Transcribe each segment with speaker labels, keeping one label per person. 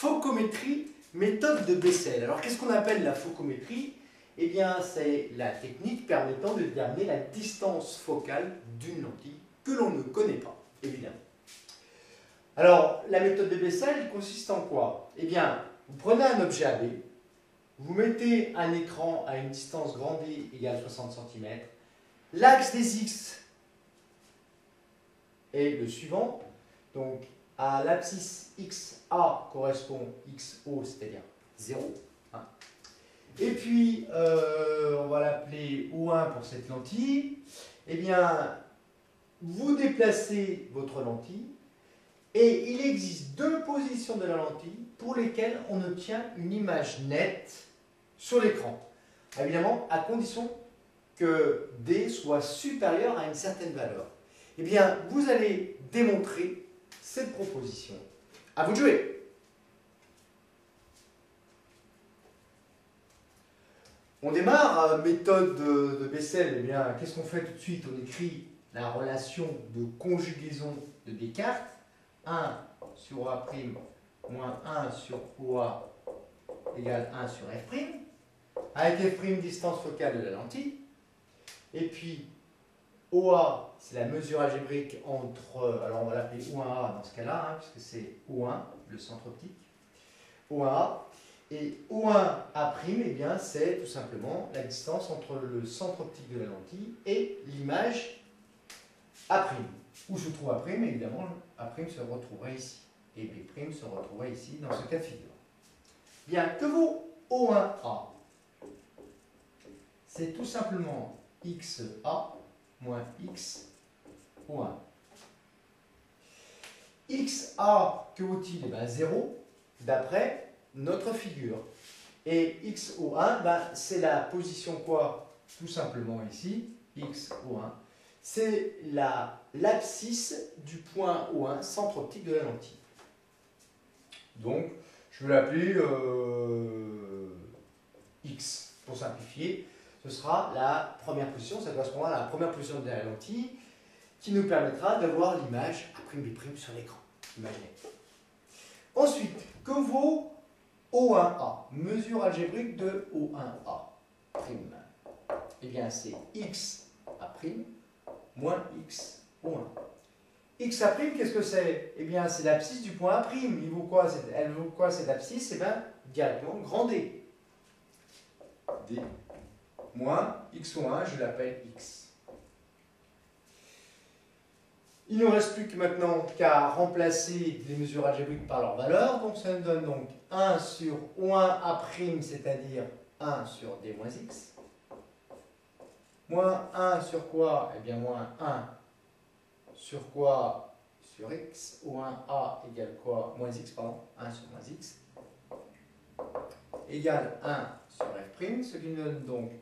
Speaker 1: Focométrie, méthode de Bessel. Alors qu'est-ce qu'on appelle la focométrie? Eh bien, c'est la technique permettant de déterminer la distance focale d'une lentille que l'on ne connaît pas, évidemment. Alors, la méthode de Bessel consiste en quoi? Eh bien, vous prenez un objet AB, vous mettez un écran à une distance grand D égale 60 cm, l'axe des X est le suivant, donc à l'abscisse XA correspond XO, c'est-à-dire 0. Hein. Et puis, on va l'appeler O1 pour cette lentille. Eh bien, vous déplacez votre lentille et il existe deux positions de la lentille pour lesquelles on obtient une image nette sur l'écran. Évidemment, à condition que D soit supérieur à une certaine valeur. Eh bien, vous allez démontrer cette proposition. À vous de jouer. On démarre, méthode de Bessel. Eh bien, qu'est-ce qu'on fait tout de suite? On écrit la relation de conjugaison de Descartes. 1 sur OA' moins 1 sur OA égale 1 sur F'. Avec F', distance focale de la lentille. Et puis, OA, c'est la mesure algébrique entre, alors on va l'appeler O1A dans ce cas-là, hein, puisque c'est O1, le centre optique. O1A. Et O1A', eh bien, c'est tout simplement la distance entre le centre optique de la lentille et l'image A'. Où se trouve A', évidemment, A' se retrouverait ici. Et B' se retrouverait ici, dans ce cas de figure. Bien, que vaut O1A? C'est tout simplement XA moins XO1. XA, que vaut-il? Eh bien, 0, d'après notre figure. Et XO1, ben, c'est la position quoi? Tout simplement ici, XO1. C'est l'abscisse du point O1, centre optique de la lentille. Donc, je vais l'appeler X, pour simplifier. Ce sera la première position, ça correspondra à la première position de la lentille, qui nous permettra d'avoir l'image A'B' sur l'écran. Ensuite, que vaut O1A? Mesure algébrique de O1A'. Eh bien, c'est XA' moins XO1. XA', qu'est-ce que c'est? Eh bien, c'est l'abscisse du point A'. Il vaut quoi? Elle vaut quoi cette abscisse? Eh bien, directement grand D. D moins XO1, je l'appelle X. Il ne nous reste plus que maintenant qu'à remplacer les mesures algébriques par leurs valeurs. Donc ça nous donne donc 1 sur O1A', c'est-à-dire 1 sur D moins X. Moins 1 sur quoi? Eh bien, moins 1 sur quoi? Sur X. O1A égale quoi? Moins X, pardon. 1 sur moins X. Égale 1 sur F', ce qui nous donne donc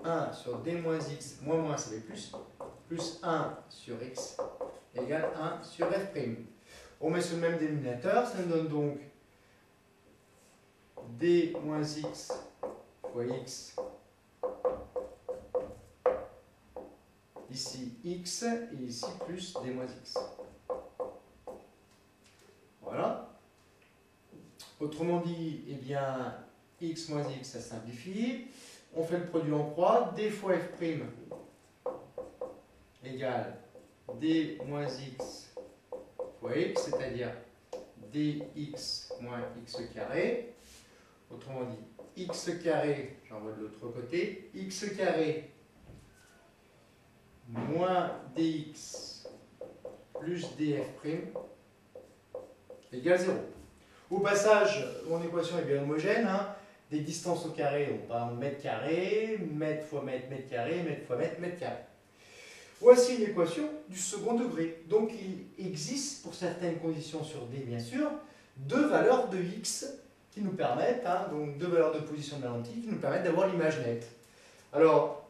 Speaker 1: 1 sur D moins X, moins ça fait plus 1 sur X égale 1 sur F'. On met sur le même dénominateur, ça nous donne donc D moins X fois X, ici X, et ici plus D moins X. Voilà. Autrement dit, eh bien, X moins X, ça simplifie. On fait le produit en croix. D fois F' égale D moins X fois X, c'est-à-dire dx moins x carré. Autrement dit, x carré, j'envoie de l'autre côté, x carré moins dx plus df' égale 0. Au passage, mon équation est bien homogène. Hein. Des distances au carré, on va en mètre carré, mètre fois mètre, mètre carré, mètre fois mètre, mètre carré. Voici une équation du second degré. Donc il existe, pour certaines conditions sur D bien sûr, deux valeurs de x qui nous permettent, hein, donc deux valeurs de position de la lentille, qui nous permettent d'avoir l'image nette. Alors,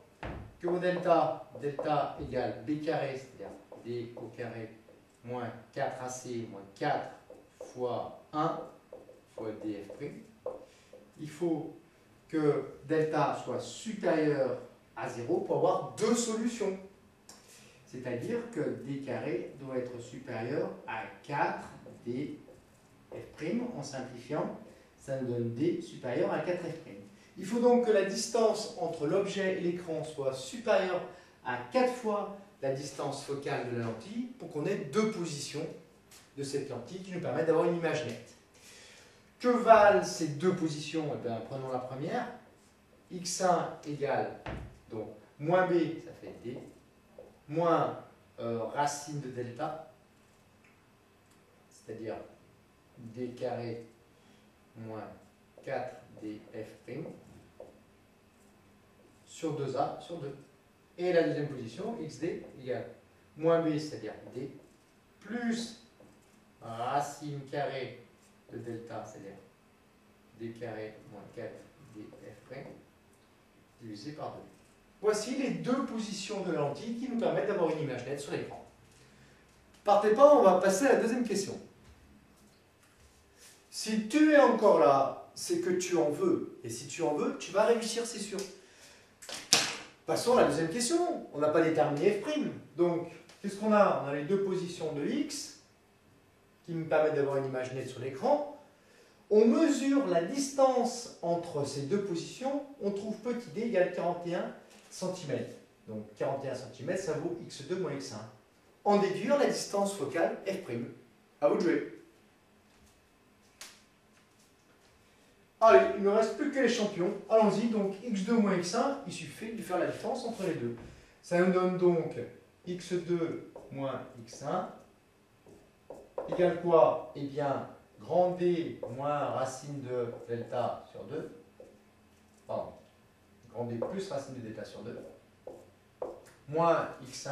Speaker 1: que vaut delta? Delta égale b carré, c'est-à-dire d au carré moins 4ac moins 4 fois 1 fois df'. Il faut que delta soit supérieur à 0 pour avoir deux solutions. C'est-à-dire que d carré doit être supérieur à 4d f', en simplifiant, ça nous donne d supérieur à 4f'. Il faut donc que la distance entre l'objet et l'écran soit supérieure à 4 fois la distance focale de la lentille pour qu'on ait deux positions de cette lentille qui nous permettent d'avoir une image nette. Que valent ces deux positions? Eh bien, prenons la première. x1 égale, donc, moins b, ça fait d, moins racine de delta, c'est-à-dire d carré moins 4df' sur 2a sur 2. Et la deuxième position, xd égale moins b, c'est-à-dire d, plus racine carrée de delta, c'est-à-dire d carré moins 4df' divisé par 2. Voici les deux positions de la lentille qui nous permettent d'avoir une image nette sur l'écran. Partez pas, on va passer à la deuxième question. Si tu es encore là, c'est que tu en veux. Et si tu en veux, tu vas réussir, c'est sûr. Passons à la deuxième question. On n'a pas déterminé f'. Donc, qu'est-ce qu'on a? On a les deux positions de x qui nous permettent d'avoir une image nette sur l'écran. On mesure la distance entre ces deux positions. On trouve petit d égale 41 cm. Donc 41 cm, ça vaut x2 moins x1. En déduire la distance focale f'. À vous de jouer. Allez, il ne reste plus que les champions. Allons-y, donc x2 moins x1, il suffit de faire la différence entre les deux. Ça nous donne donc x2 moins x1 égale quoi? Eh bien, grand D moins racine de delta sur 2. Pardon. Grand D plus racine de delta sur 2. Moins x1,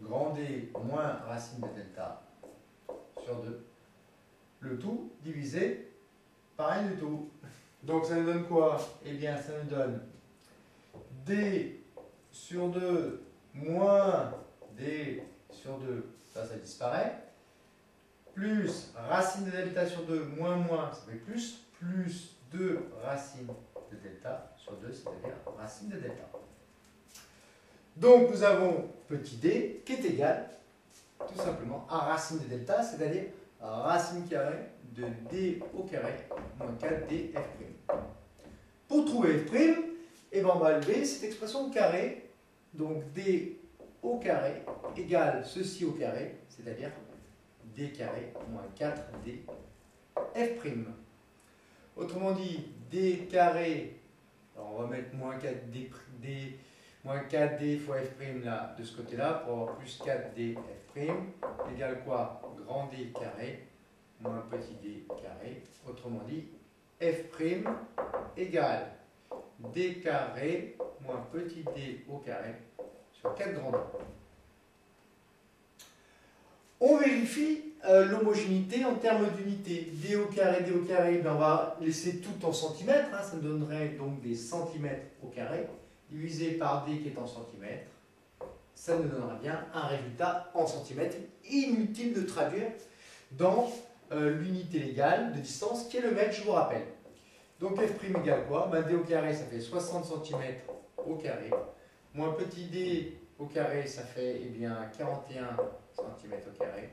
Speaker 1: grand D moins racine de delta sur 2. Le tout divisé par rien du tout. Donc ça nous donne quoi? Eh bien, ça nous donne D sur 2 moins D sur 2, ça disparaît, plus racine de delta sur 2 moins, ça fait plus 2 racine de delta sur 2, c'est-à-dire racine de delta. Donc nous avons petit d qui est égal, tout simplement, à racine de delta, c'est-à-dire racine carrée de d au carré moins 4df'. Pour trouver f', eh ben on va lever cette expression au carré, donc d au carré égale ceci au carré, c'est-à-dire d carré moins 4d f'. Autrement dit, d carré, alors on va mettre moins 4d, moins 4d fois f' là, de ce côté-là, pour avoir plus 4d f' égale quoi? Grand D carré moins petit d carré. Autrement dit, f' égale d carré moins petit d au carré sur 4 grand D. On vérifie l'homogénéité en termes d'unité. D au carré, ben on va laisser tout en centimètres, hein, ça nous donnerait donc des centimètres au carré, divisé par d qui est en centimètres, ça nous donnera bien un résultat en centimètres. Inutile de traduire dans l'unité légale de distance qui est le mètre, je vous rappelle. Donc f' égale quoi? Ben, d au carré, ça fait 60 cm au carré, moins petit d au carré, ça fait eh bien, 41 cm au carré,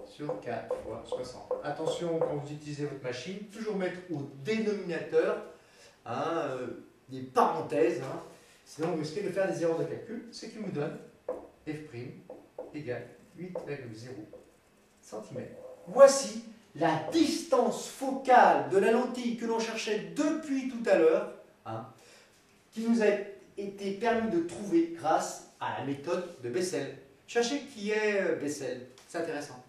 Speaker 1: sur 4 fois 60. Attention, quand vous utilisez votre machine, toujours mettre au dénominateur hein, des parenthèses, hein, sinon vous risquez de faire des erreurs de calcul, ce qui vous donne f' égale 8,0 cm. Voici la distance focale de la lentille que l'on cherchait depuis tout à l'heure, hein, qui nous a été permis de trouver grâce à la méthode de Bessel. Cherchez qui est Bessel, c'est intéressant.